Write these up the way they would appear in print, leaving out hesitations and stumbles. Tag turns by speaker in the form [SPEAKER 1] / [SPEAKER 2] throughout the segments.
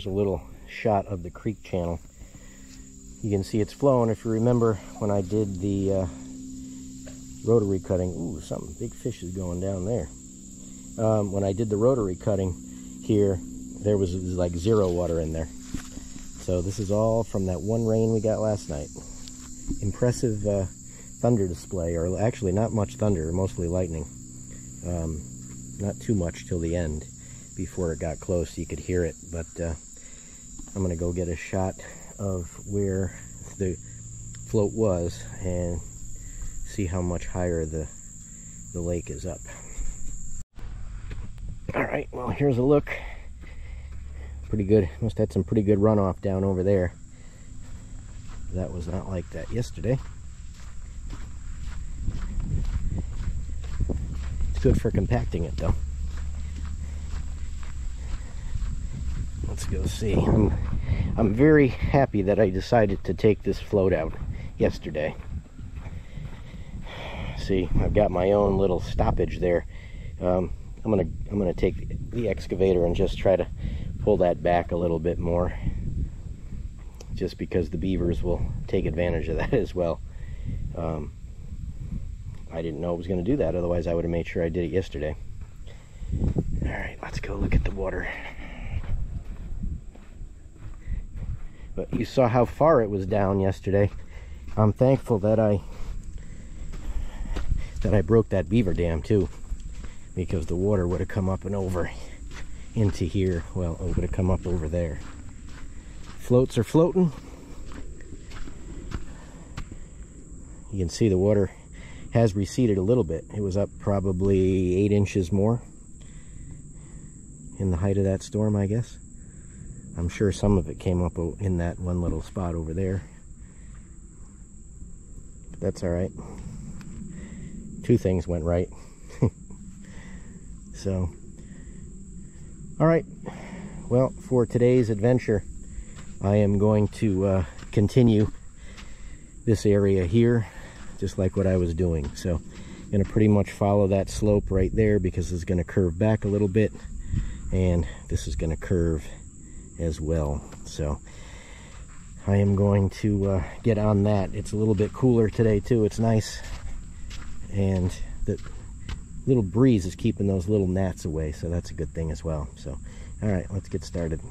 [SPEAKER 1] Here's a little shot of the creek channel. You can see it's flowing. If you remember when I did the rotary cutting, ooh, something, big fish is going down there. When I did the rotary cutting here, there was like 0 water in there. So this is all from that one rain we got last night. Impressive thunder display, or actually not much thunder, mostly lightning. Not too much till the end. Before it got close, you could hear it. But I'm gonna go get a shot of where the float was and see how much higher the lake is up. All right, well, here's a look. Pretty good. Must have had some pretty good runoff down over there. That was not like that yesterday. It's good for compacting it, though. Let's go see. I'm very happy that I decided to take this float out yesterday. See, I've got my own little stoppage there. I'm gonna take the excavator and just try to pull that back a little bit more, just because the beavers will take advantage of that as well. I didn't know it was going to do that, otherwise I would have made sure I did it yesterday. All right, let's go look at the water. But you saw how far it was down yesterday. I'm thankful that I broke that beaver dam too, because the water would have come up and over into here. Well, it would have come up over there. Floats are floating. You can see the water has receded a little bit. It was up probably 8 inches more in the height of that storm, I guess. I'm sure some of it came up in that one little spot over there. But that's all right. 2 things went right. So, all right. Well, for today's adventure, I am going to continue this area here, just like what I was doing. So I'm going to pretty much follow that slope right there, because it's going to curve back a little bit, and this is going to curve as well. So I am going to get on that. It's a little bit cooler today too. It's nice, and the little breeze is keeping those little gnats away, so that's a good thing as well. So all right, let's get started.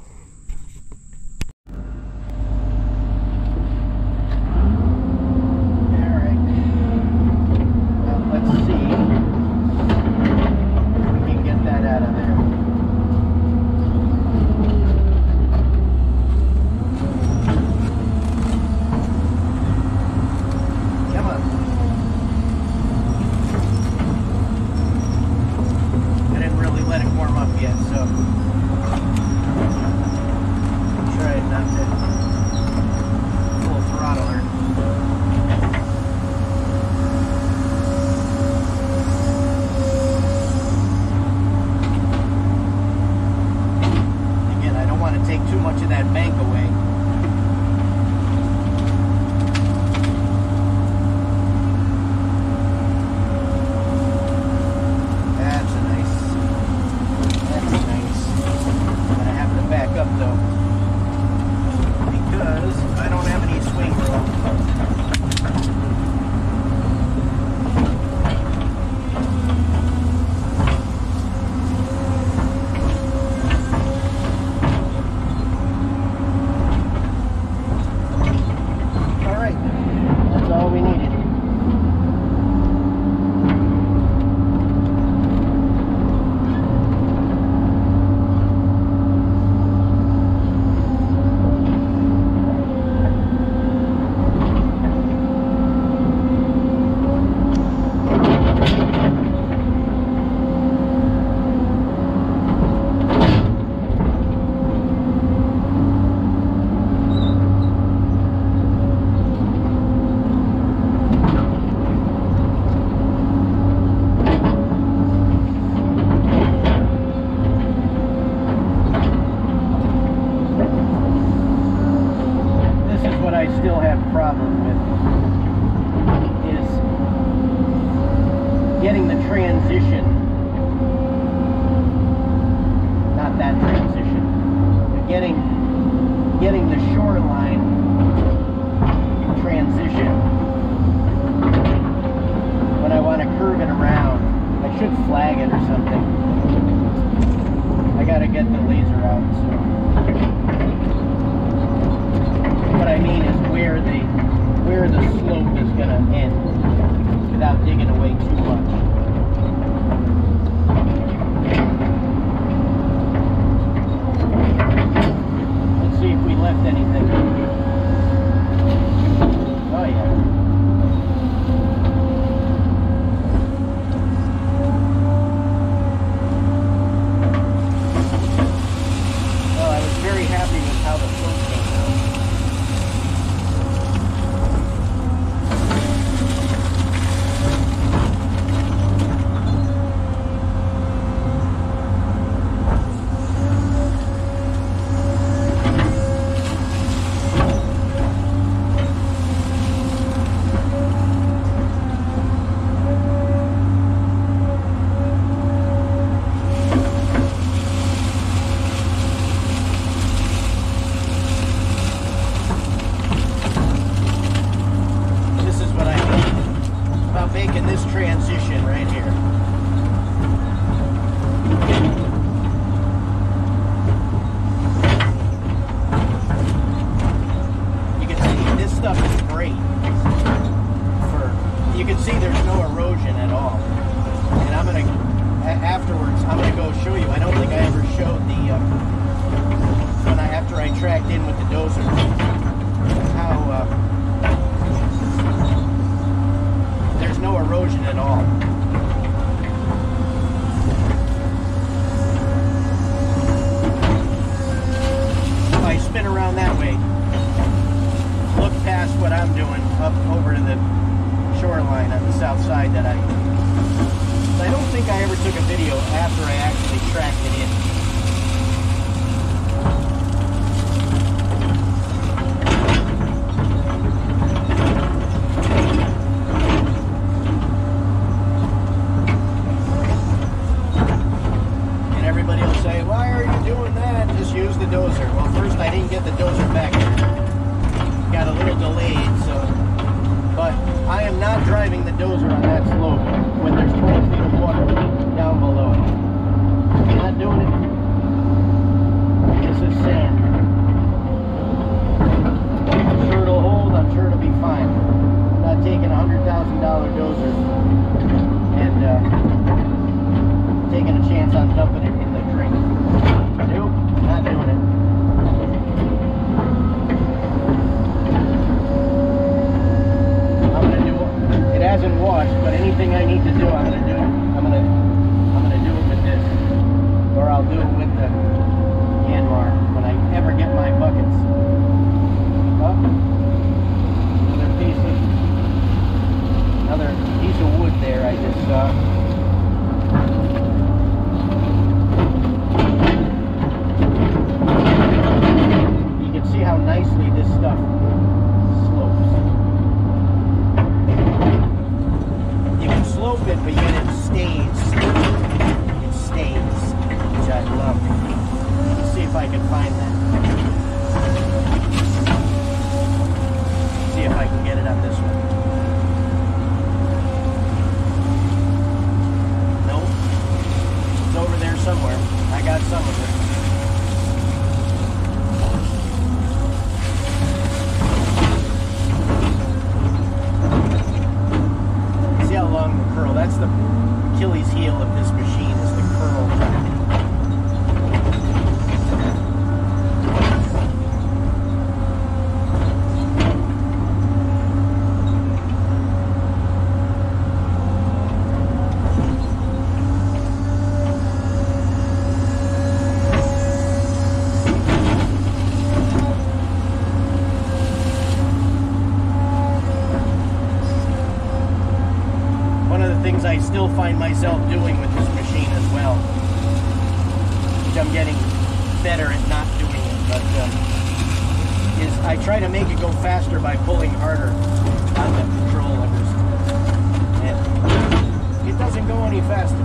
[SPEAKER 1] Getting the transition, not that transition, but getting shoreline transition when I want to curve it around. I should flag it or something. I gotta get the laser out, so. What I mean is where the slope is gonna end without digging away too much. Let's see if we left anything. Oh yeah. Well, I was very happy with how the float came out. Transition right here. You can see this stuff is great you can see there's no erosion at all. And I'm gonna, afterwards, I'm gonna go show you. I don't think I ever showed the, after I tracked in with the dozer, how, there's no erosion at all. If I spin around that way, look past what I'm doing up over to the shoreline on the south side that I don't think I ever took a video after I actually tracked it in. Use the dozer. Well, first I didn't get the dozer back. Got a little delayed, so. But I am not driving the dozer on that slope when there's 12 feet of water down below. I'm not doing it. This is sand. I'm sure it'll hold. I'm sure it'll be fine. I'm not taking a $100,000 dozer and taking a chance on dumping it in the drink. Nope. Not doing it. I'm gonna do it. It hasn't washed, but anything I need to do, I'm gonna do it. I'm gonna do it with this, or I'll do it with the Yanmar when I ever get my buckets. Oh, another piece of wood there I just saw. See how nicely this stuff slopes. You can slope it, but yet it stays. It stays, which I love. Let's see if I can find that. See if I can get it on this one. Nope. It's over there somewhere. I got some of it. Along the curl. That's the Achilles heel of this machine, is the curl track. Things I still find myself doing with this machine as well, which I'm getting better at not doing it, but is I try to make it go faster by pulling harder on the control levers, and it doesn't go any faster.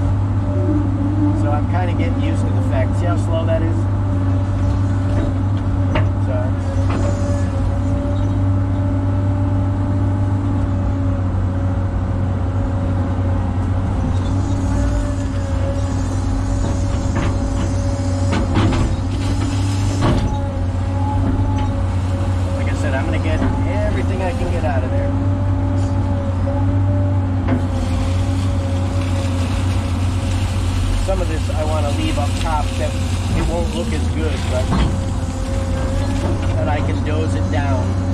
[SPEAKER 1] So I'm kind of getting used to the fact. See how slow that is? So won't look as good, but then I can dose it down.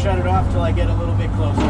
[SPEAKER 1] Shut it off till I get a little bit closer.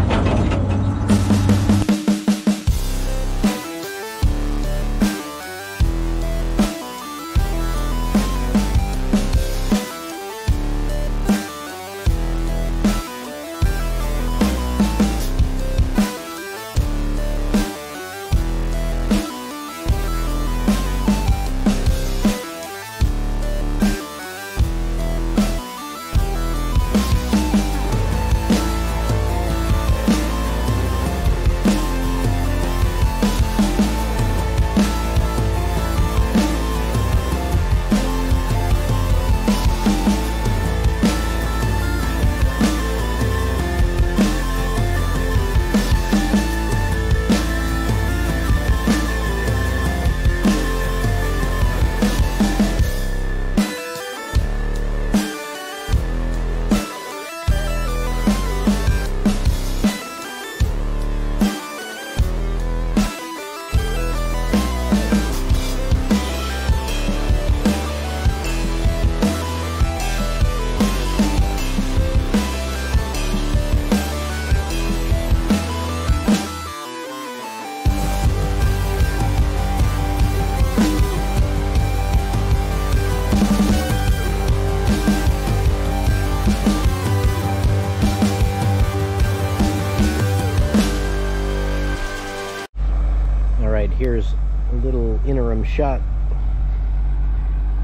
[SPEAKER 1] Here's a little interim shot.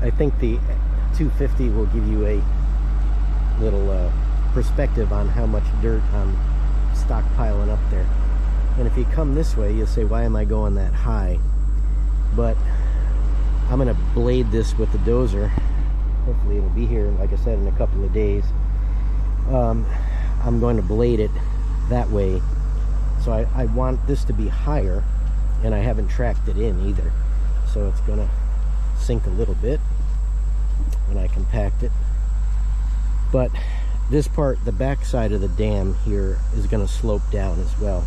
[SPEAKER 1] I think the 250 will give you a little perspective on how much dirt I'm stockpiling up there. And if you come this way, you'll say, why am I going that high? But I'm going to blade this with the dozer. Hopefully it'll be here, like I said, in a couple of days. I'm going to blade it that way. So I want this to be higher, and I haven't tracked it in either. So it's going to sink a little bit when I compact it. But this part, the back side of the dam here, is going to slope down as well.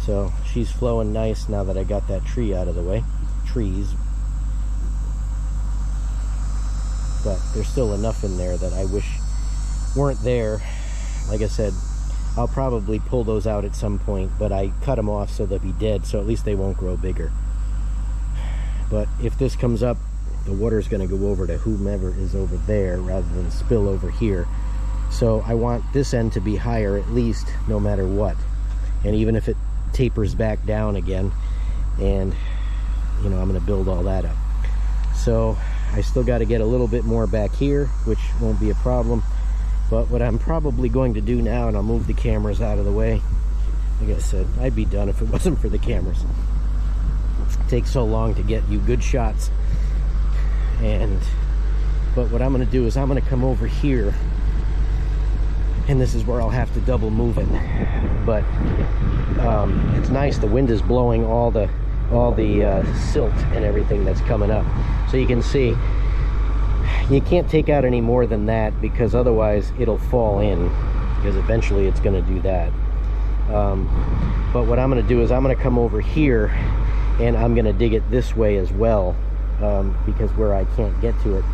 [SPEAKER 1] So she's flowing nice now that I got that tree out of the way. Trees. But there's still enough in there that I wish weren't there. Like I said, I'll probably pull those out at some point, but I cut them off so they'll be dead, so at least they won't grow bigger. But if this comes up, the water's going to go over to whomever is over there rather than spill over here. So I want this end to be higher at least, no matter what. And even if it tapers back down again, and you know, I'm going to build all that up. So I still got to get a little bit more back here, which won't be a problem. But what I'm probably going to do now, and I'll move the cameras out of the way. Like I said, I'd be done if it wasn't for the cameras. It takes so long to get you good shots. But what I'm going to do is I'm going to come over here, and this is where I'll have to double move it. But it's nice. The wind is blowing all the silt and everything that's coming up. So you can see, you can't take out any more than that, because otherwise it'll fall in, because eventually it's going to do that. But what I'm going to do is I'm going to come over here, and I'm going to dig it this way as well, because where I can't get to it,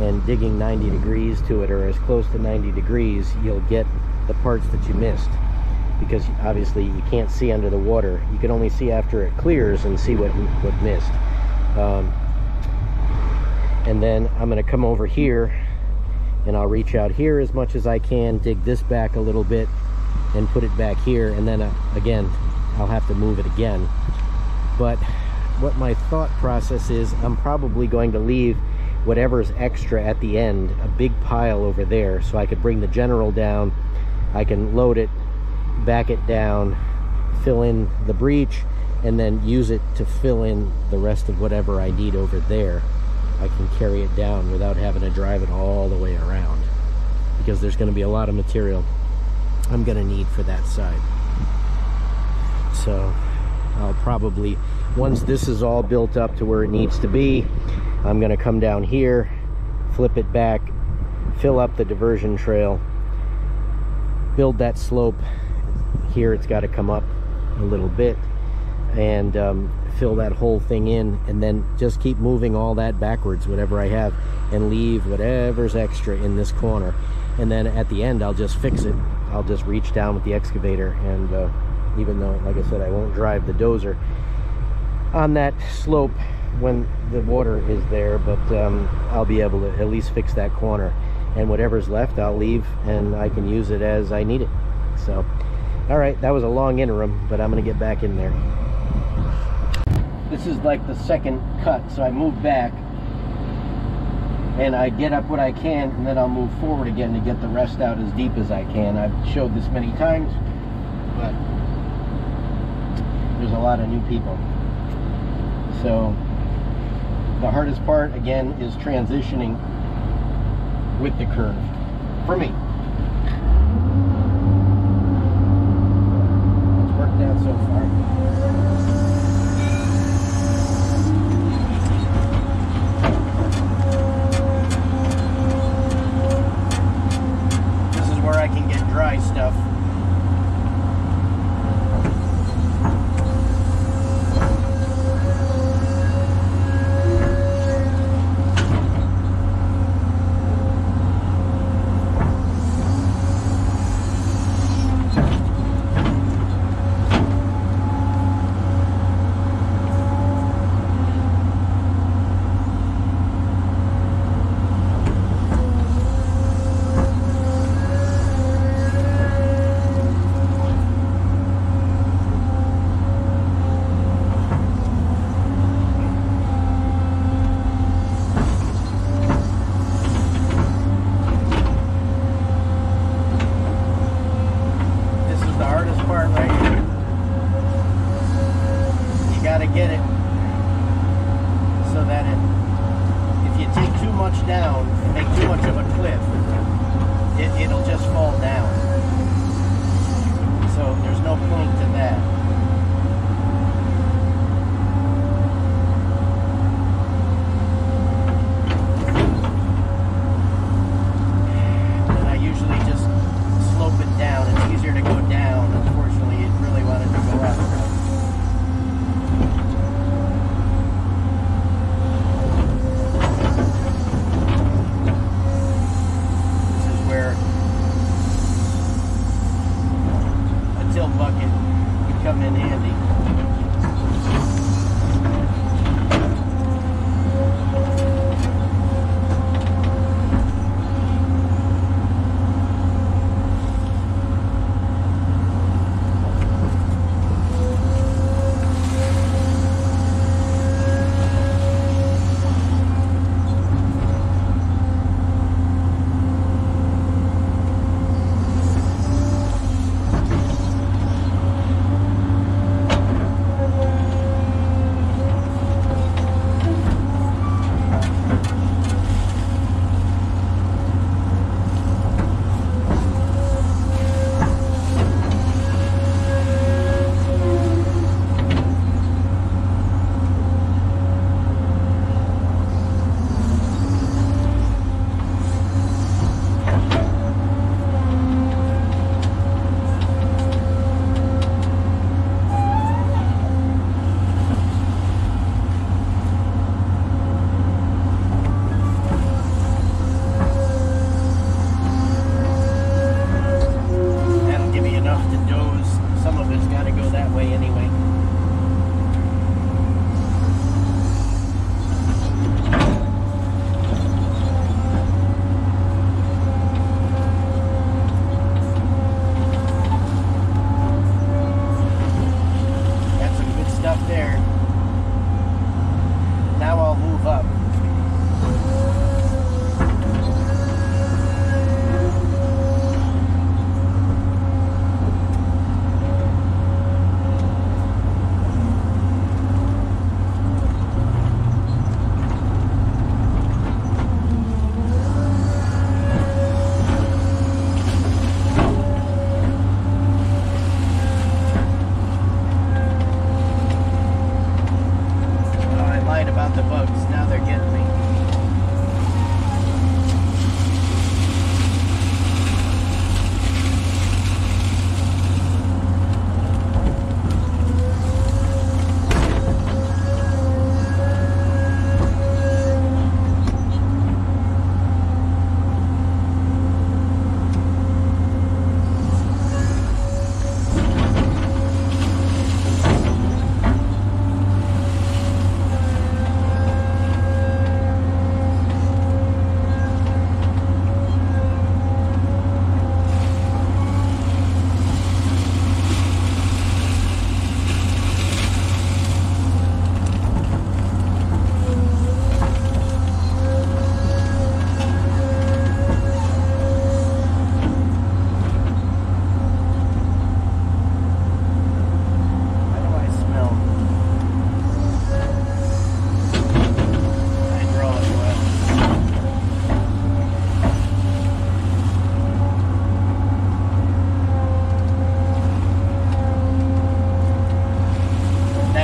[SPEAKER 1] and digging 90 degrees to it, or as close to 90 degrees, you'll get the parts that you missed, because obviously you can't see under the water. You can only see after it clears and see what missed. And then I'm going to come over here, and I'll reach out here as much as I can, dig this back a little bit, and put it back here, and then again I'll have to move it again. But what my thought process is, I'm probably going to leave whatever's extra at the end, a big pile over there, so I could bring the general down, I can load it, back it down, fill in the breech, and then use it to fill in the rest of whatever I need over there. I can carry it down without having to drive it all the way around, because there's going to be a lot of material I'm going to need for that side. So I'll probably, once this is all built up to where it needs to be, I'm going to come down here, flip it back, fill up the diversion trail, build that slope. Here it's got to come up a little bit, and fill that whole thing in, and then just keep moving all that backwards, whatever I have, and leave whatever's extra in this corner. And then at the end I'll just fix it. I'll just reach down with the excavator, and even though, like I said, I won't drive the dozer on that slope when the water is there, but I'll be able to at least fix that corner, and whatever's left I'll leave, and I can use it as I need it. So all right, that was a long interim, but I'm gonna get back in there. This is like the second cut, so I move back and I get up what I can, and then I'll move forward again to get the rest out as deep as I can. I've showed this many times, but there's a lot of new people. So the hardest part again is transitioning with the curve for me. It's worked out so far. I can get dry stuff. Get it so that if you take too much down and make too much of a cliff, it'll just fall down. So there's no point to that. And I usually just slope it down. It's easier to go down. Unfortunately, it really wanted to go up. Bucket would come in handy.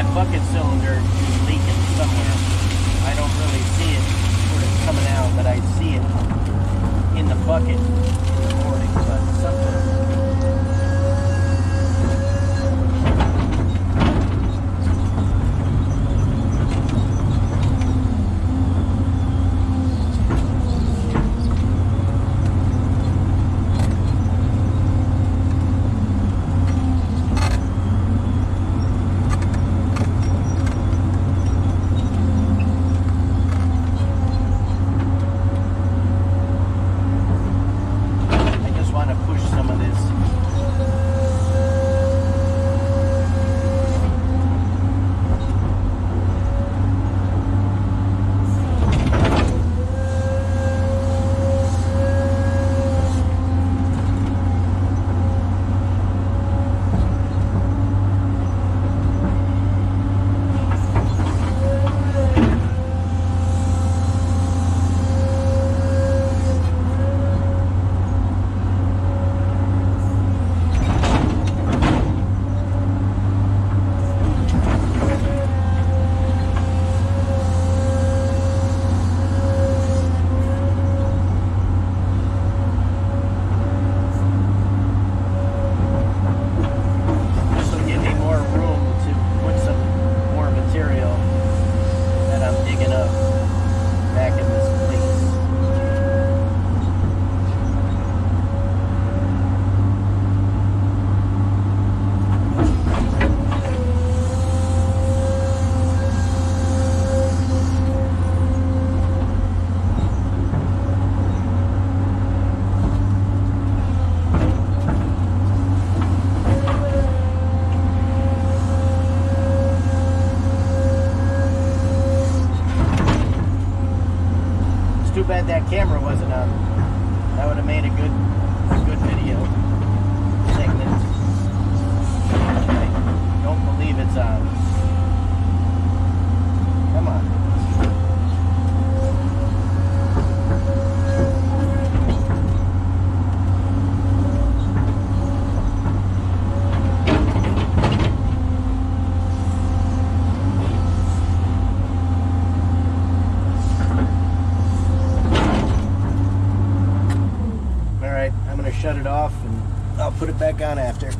[SPEAKER 1] that bucket cylinder is leaking somewhere. I don't really see it sort of coming out, but I see it in the bucket in the morning, but something. Too bad that camera wasn't on. That would have made a good video segment. I don't believe it's on. Come on. Shut it off and I'll put it back on after.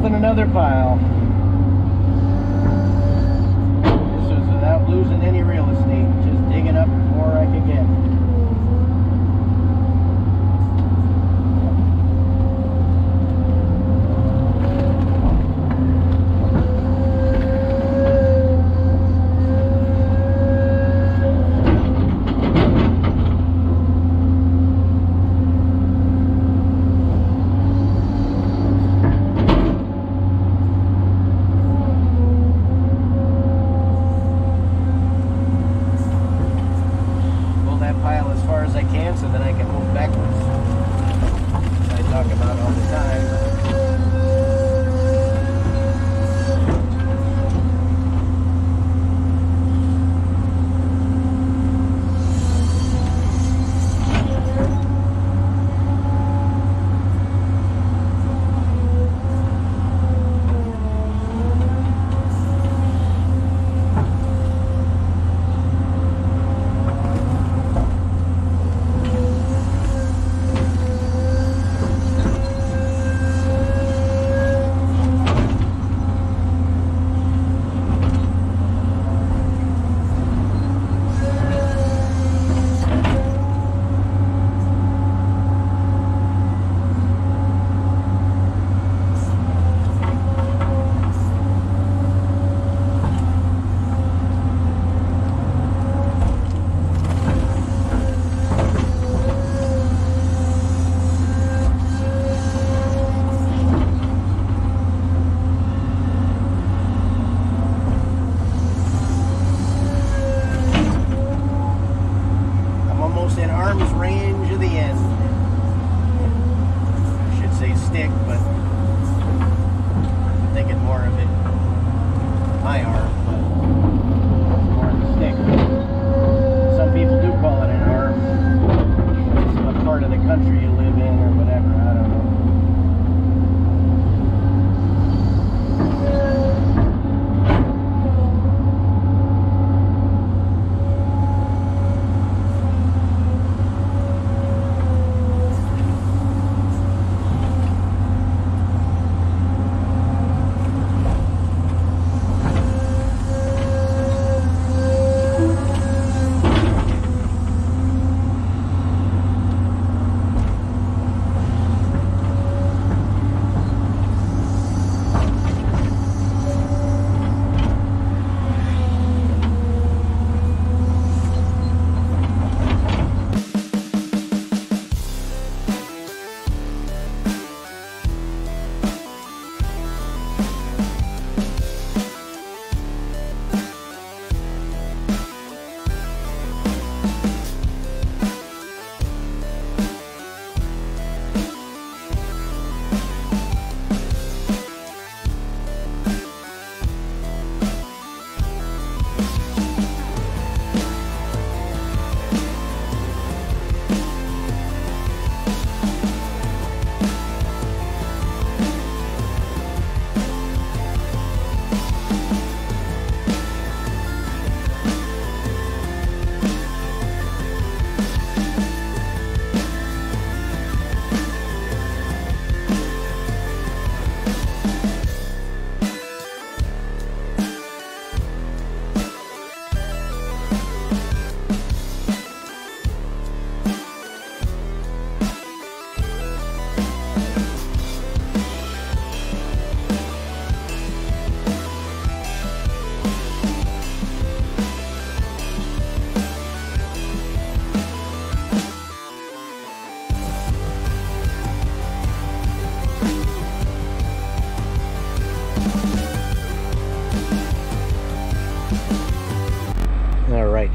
[SPEAKER 1] Another pile. This is without losing any real estate, just digging up more I could get. that pile as far as I can so then I can move backwards. I talk about all the time.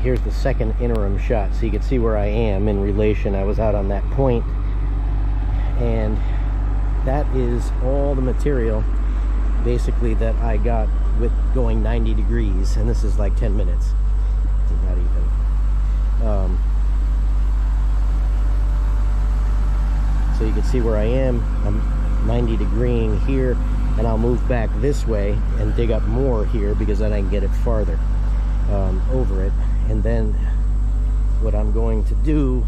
[SPEAKER 1] Here's the second interim shot, so you can see where I am in relation. I was out on that point, and that is all the material basically that I got with going 90 degrees, and this is like 10 minutes, not even. So you can see where I am. I'm 90 degreeing here, and I'll move back this way and dig up more here because then I can get it farther over it. And then what I'm going to do,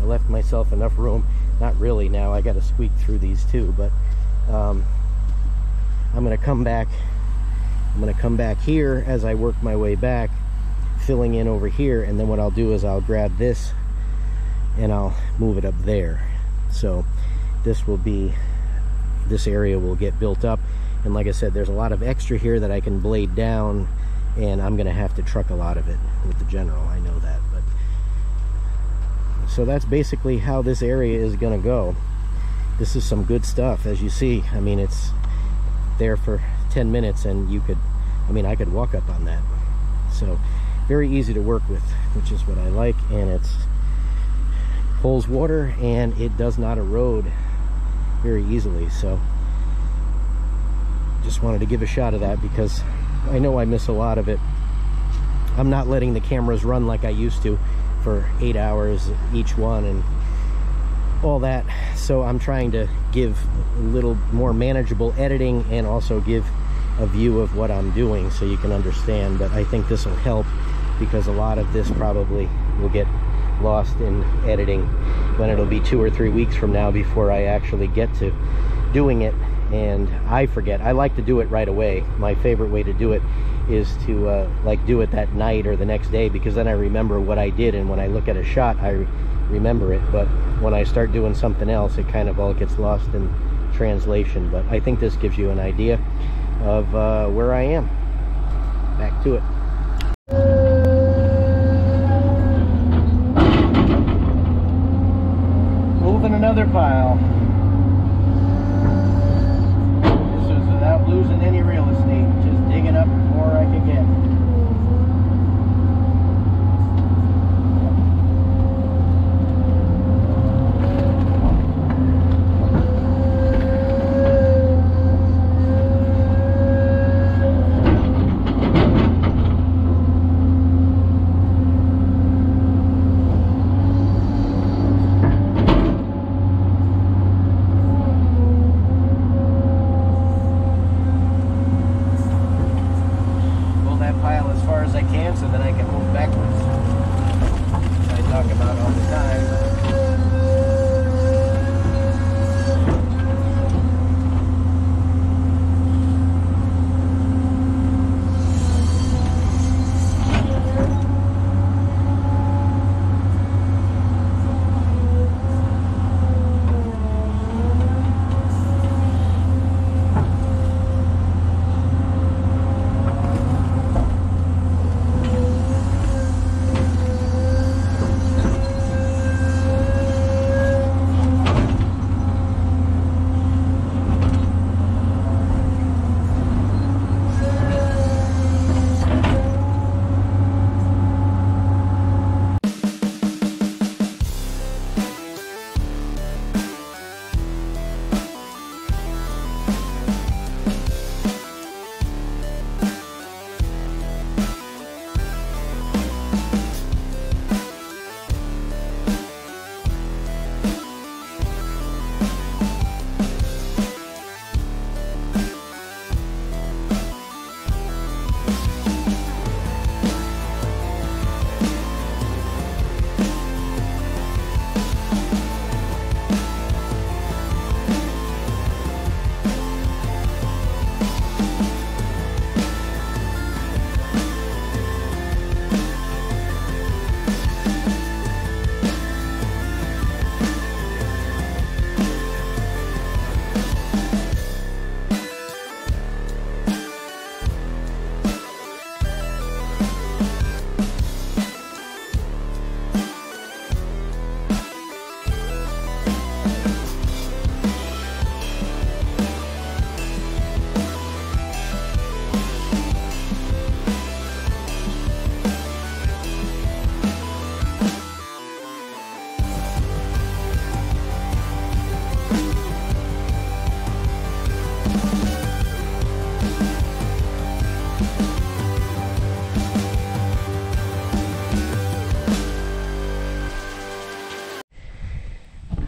[SPEAKER 1] I left myself enough room, not really now, I got to squeak through these too, but I'm going to come back here as I work my way back, filling in over here, and then what I'll do is I'll grab this and I'll move it up there. So this area will get built up, and like I said, there's a lot of extra here that I can blade down, and I'm gonna have to truck a lot of it with the General, I know that. But so that's basically how this area is gonna go. This is some good stuff, as you see. I mean, it's there for 10 minutes, and I could walk up on that. So very easy to work with, which is what I like, and it's holds water and it does not erode very easily. So just wanted to give a shot of that because I know I miss a lot of it. I'm not letting the cameras run like I used to for 8 hours each one and all that, so I'm trying to give a little more manageable editing and also give a view of what I'm doing so you can understand. But I think this will help because a lot of this probably will get lost in editing when it'll be 2 or 3 weeks from now before I actually get to doing it, and I forget. I like to do it right away. My favorite way to do it is to like do it that night or the next day, because then I remember what I did, and when I look at a shot I remember it. But when I start doing something else, it kind of all gets lost in translation. But I think this gives you an idea of where I am. Back to it. Moving another pile. This is without losing any real estate, just digging up more I can get. So then I can move backwards. I talk about all the time.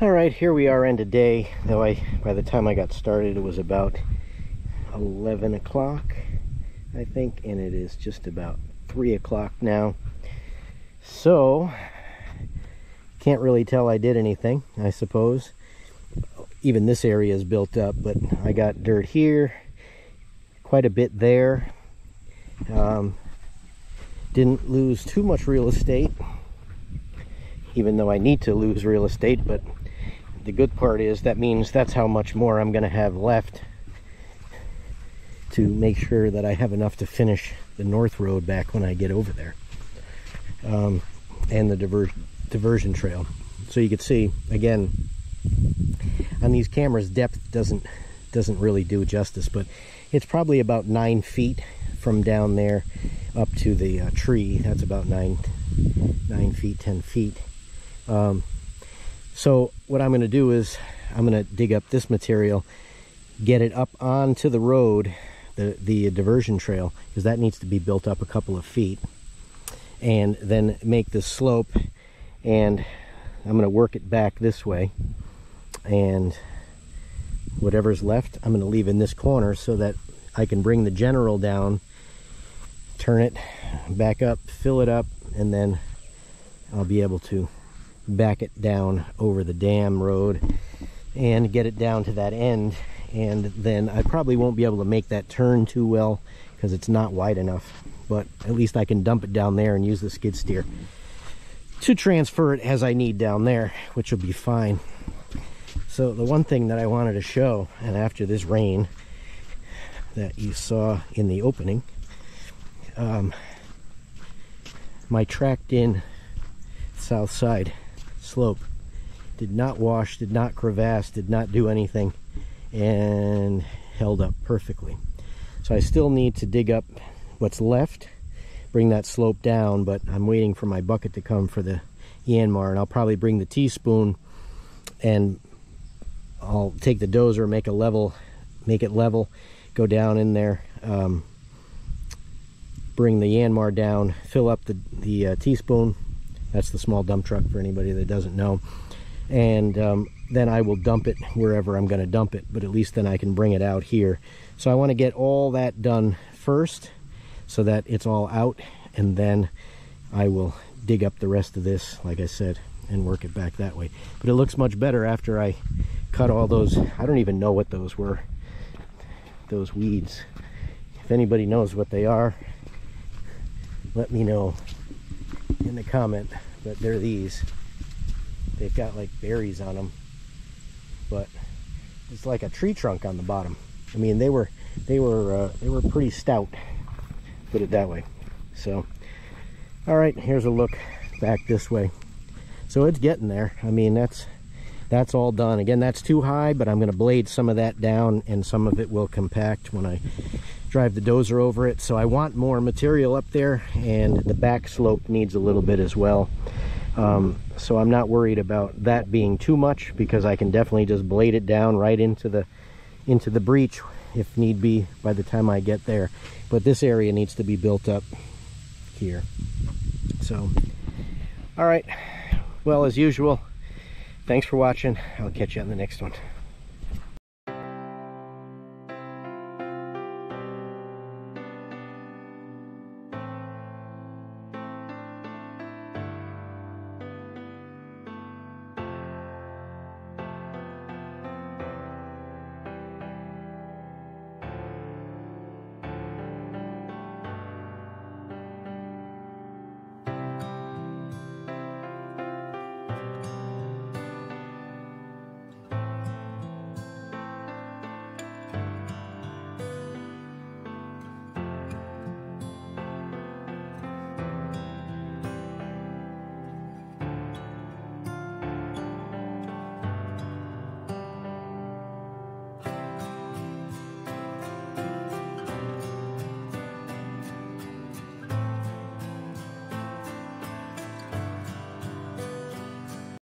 [SPEAKER 1] Alright, here we are end of day, though by the time I got started it was about 11 o'clock, I think, and it is just about 3 o'clock now. So, can't really tell I did anything, I suppose. Even this area is built up, but I got dirt here, quite a bit there. Didn't lose too much real estate, even though I need to lose real estate, but the good part is that means that's how much more I'm going to have left to make sure that I have enough to finish the north road back when I get over there, and the diversion trail. So you can see, again, on these cameras, depth doesn't really do justice, but it's probably about 9 feet from down there up to the tree. That's about 9 feet, 10 feet. So what I'm going to do is I'm going to dig up this material, get it up onto the road, the diversion trail, because that needs to be built up a couple of feet, and then make this slope, and I'm going to work it back this way, and whatever's left I'm going to leave in this corner so that I can bring the general down, turn it back up, fill it up, and then I'll be able to back it down over the dam road and get it down to that end. And then I probably won't be able to make that turn too well because it's not wide enough, but at least I can dump it down there and use the skid steer to transfer it as I need down there, which will be fine. So the one thing that I wanted to show, and after this rain that you saw in the opening, my tracked in south side slope did not wash, did not crevasse, did not do anything, and held up perfectly. So I still need to dig up what's left, bring that slope down, but I'm waiting for my bucket to come for the Yanmar, and I'll probably bring the teaspoon and I'll take the dozer, make it level, go down in there, bring the Yanmar down, fill up the teaspoon. That's the small dump truck for anybody that doesn't know. And then I will dump it wherever I'm going to dump it, but at least then I can bring it out here. So I want to get all that done first so that it's all out, and then I will dig up the rest of this, like I said, and work it back that way. But it looks much better after I cut all those. I don't even know what those were, those weeds. If anybody knows what they are, let me know in the comment. But they're these. They've got like berries on them, but it's like a tree trunk on the bottom. I mean, they were pretty stout, put it that way. So all right, here's a look back this way. So it's getting there. I mean, that's all done. Again, that's too high, but I'm going to blade some of that down, and some of it will compact when I drive the dozer over it. So I want more material up there, and the back slope needs a little bit as well. So I'm not worried about that being too much, because I can definitely just blade it down right into the breach if need be by the time I get there. But this area needs to be built up here. So all right, well, as usual, thanks for watching. I'll catch you on the next one.